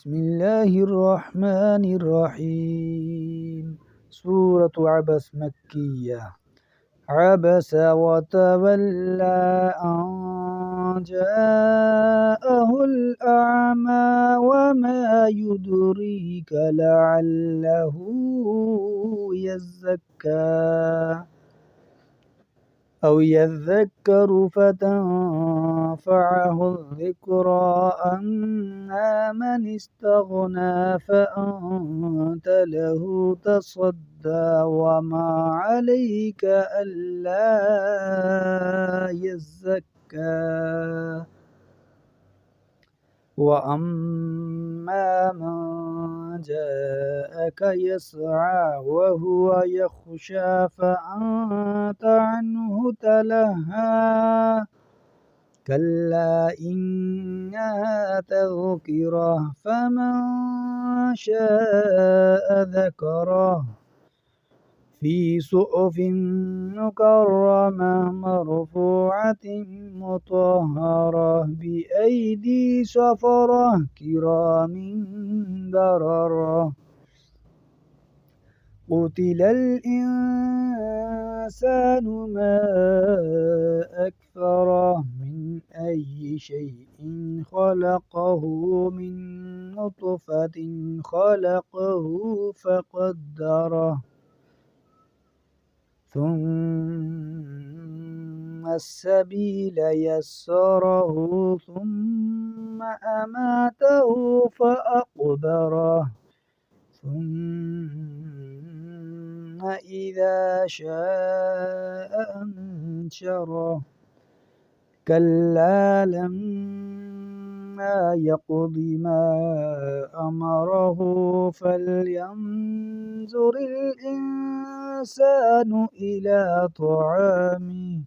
بسم الله الرحمن الرحيم. سورة عبس مكية. عبس وتولى أن جاءه الأعمى وما يدريك لعله يزكى أو يذكر فتنفعه الذكرى أما من استغنى فأنت له تصدى وما عليك ألا يزكى وأما من جاءك يسعى وهو يخشى فأنت عنه تلهى كلا إنها تذكرة فمن شاء ذكره في صحف مكرمة مرفوعة مطهرة بأيدي سفرة كرام بررة قتل الإنسان ما أكفره من أي شيء خلقه من نطفة خلقه فقدره ثم السبيل يسره ثم أماته فأقبره ثم إذا شاء أنشره كلا لما يقض ما أمره فلينظر الإنسان إلى طعامه